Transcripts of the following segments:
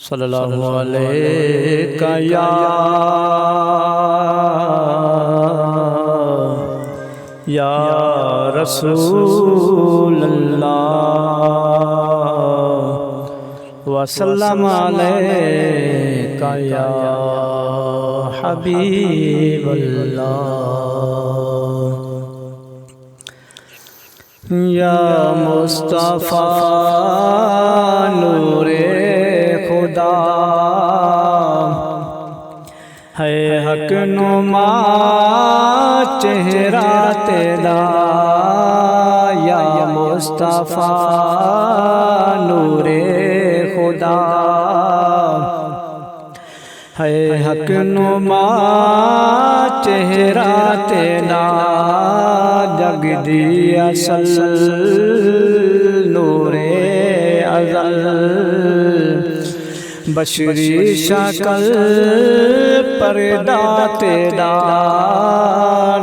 صلی اللہ علیہ یا رسول اللہ وسلم علیک یا حبیب اللہ یا مصطفیٰ نور خدا ہے حق نما چہرہ تیرا یا مصطفیٰ نور خدا ہے حق نما چہرہ تیرا جگ دی اصل نور ازل بشری شکل پردہ تیرا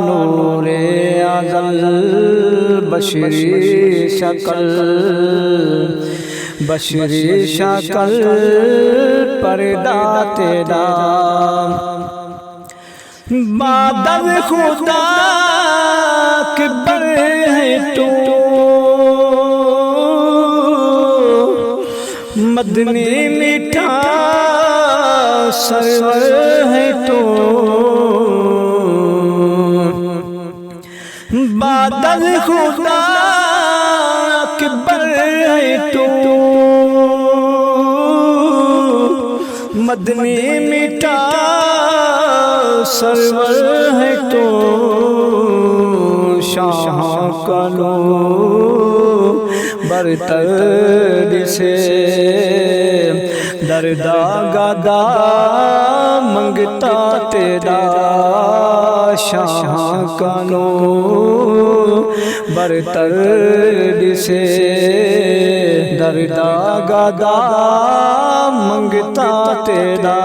نور ازل بشری شکل پردہ تیرا بادل خدا کے بڑے ہے تو مدنی میٹھا سرور ہے تو بادل خدا اکبر ہے تو مدنی میٹھا سرور ہے تو شاہ کنو برتر سے دردہ گدا منگتا تیرا شاہ کنو برتر سے دردہ گدا منگتا تیرا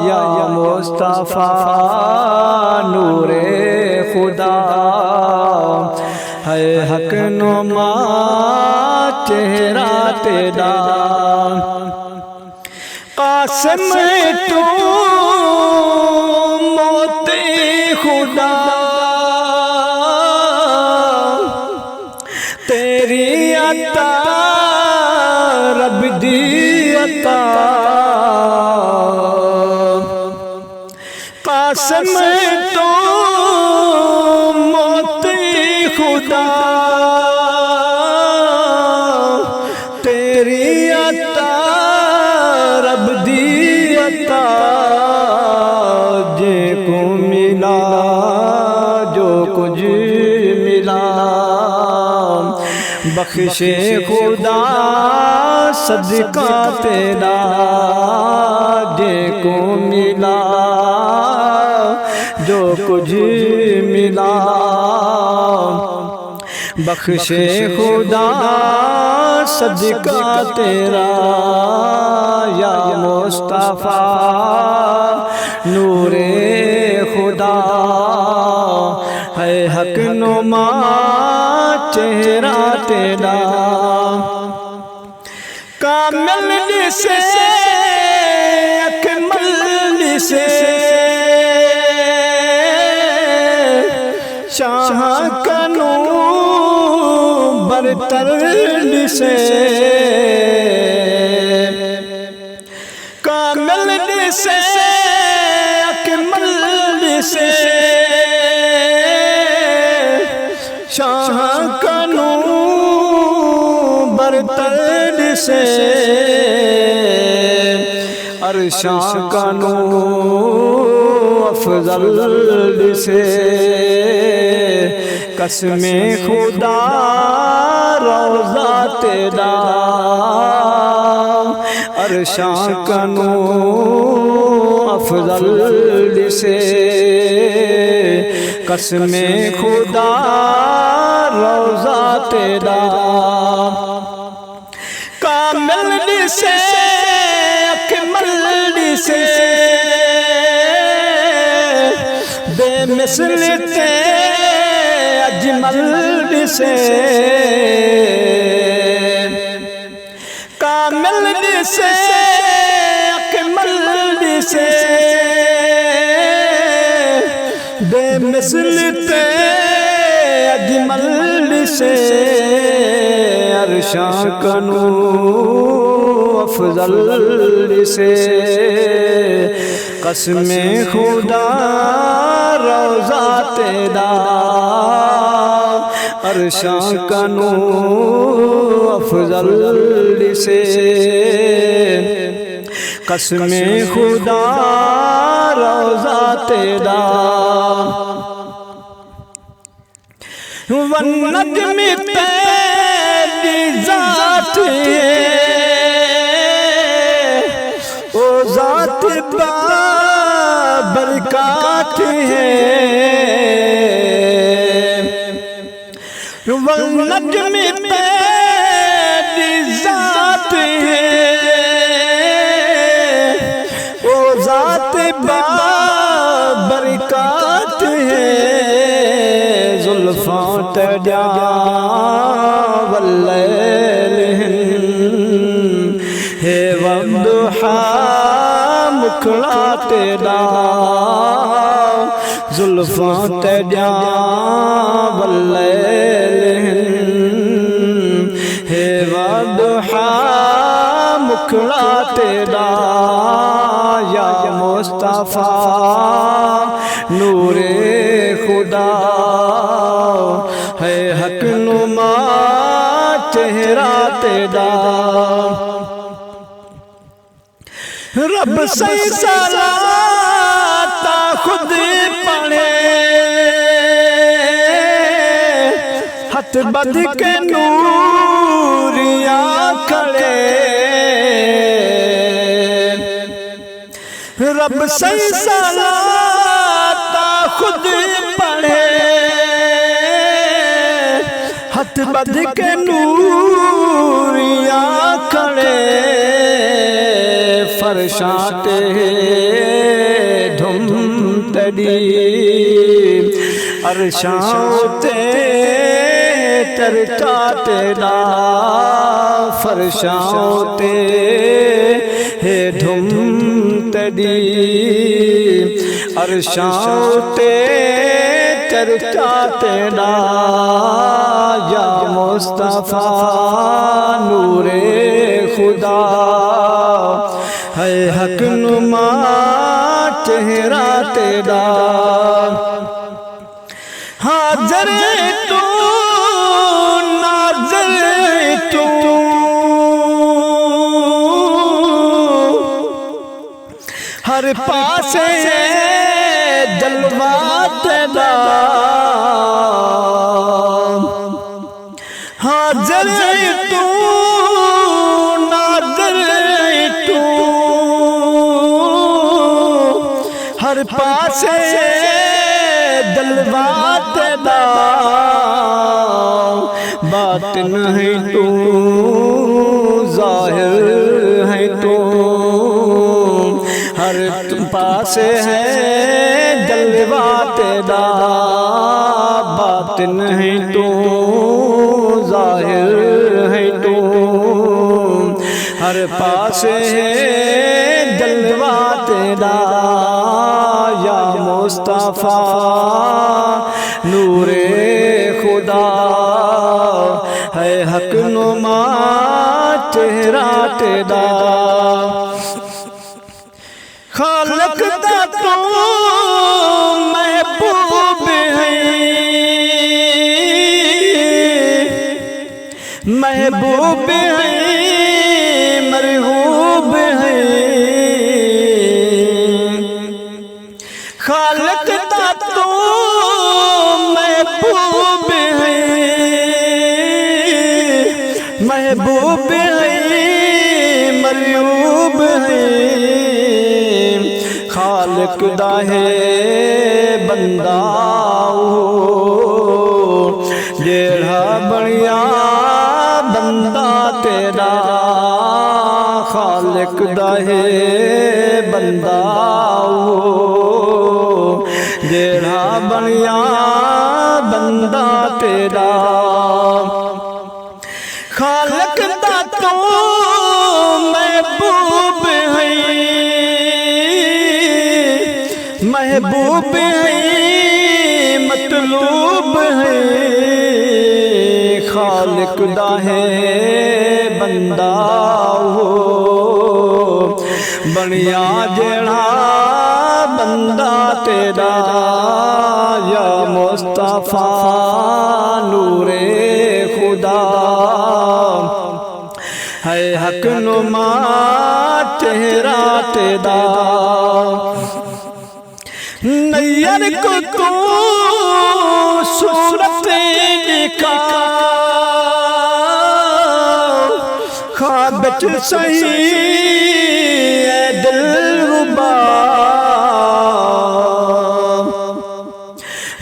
یا مصطفیٰ نور خدا ہے حق نما چہرہ تیرا قاسم تو موت خدا تیری عطا رب دی عطا قاسم تو موت خدا تیری عطا رب دی عطا جے کو ملا جو کچھ ملا بخش خدا صدقہ تیرا جے کو ملا جو کچھ ملا بخش خدا صدقہ تیرا یا مصطفیٰ نور خدا ہے حق نما چہرہ تیرا کامل سے اکمل سے شاہ کنو برتر سے کامل سے اکمل سے شاہ کنو برتر سے عرشاں کنو افضل سے قسم خدا روضہ تیرا عرشاں کنو افضل سے قسم خدا روضہ تیرا کامل سے اکمل سے بے مثل تے اجمل سے کامل سے اکمل سے بے مثل تے اجمل سے عرشاں کنو افضل سے قسم خدا روضہ تیرا عرشاں کنو افضل سے قسم خدا روضہ تیرا والنجم تیری ذات ہے او ذات برکات ہے والنجم تیری ذات ہے او ذات برکات ہے زلفاں تیرا واللیل ہے والضحیٰ مکھڑا تیرا زلفاں تیرا واللیل ہے والضحیٰ مکھڑا تیرا یا مصطفیٰ نور خدا ہے حق نما چہرہ تیرا رب سے صلاۃ خود پڑھے ہاتھ بدھ کے نوریا کھڑے رب سے صلاۃ خود پڑھے ہاتھ بدھ کے نوریا کھڑے فرشاں تے دھم تیری عرشاں تے چرچا تیرا فرشاں تے دھم تیری عرشاں تے چرچا تیرا یا مصطفیٰ نور خدا ہے حق نما چہرہ تیرا حاضر تو ناظر تو ہر پاس جلوہ تیرا حاضر تو ناظر تو ہر پاس جلوہ تیرا باطن ہے تو ظاہر ہے تو ہر پاس ہے جلوہ تیرا باطن ہے تو ظاہر ہے تو ہر پاس ہے جلوہ تیرا یا مصطفیٰ نور خدا ہے حق نما چہرہ تیرا خالق دا تو محبوب ہے محبوب ہے مرغوب ہے خالق دا تو محبوب ہے محبوب ہے مرغوب ہے خالق دا ہے بندہ جیڑا بنیا بندہ تیرا خالق دا ہے بندہ جیڑا بنیا بندہ تیرا خالق دا تو محبوب ہے محبوب ہے مطلوب ہے خالق دا ہے بندہ ہو بنیا جڑا بندہ تیرا یا مصطفیٰ نور خدا ہے حق نما چہرہ تیرا نیر کو تو صورت نکا خواب چ صحیح اے دلربا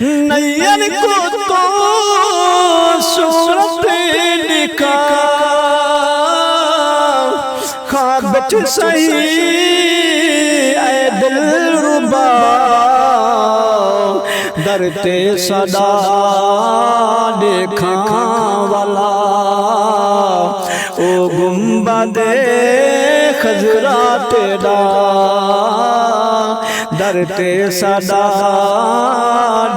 نیر کو تو صورت نکا خواب چ صحیح اے دلربا درتے صدا دیکھاں والا او گنبد خضرا تیرا درتے صدا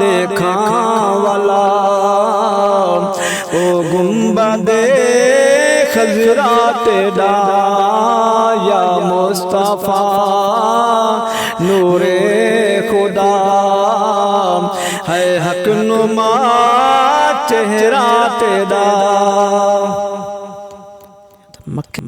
دیکھاں والا او گنبد خضرا تیرا یا مصطفیٰ نور خدا ہے حق نما چہرہ تیرا مکہ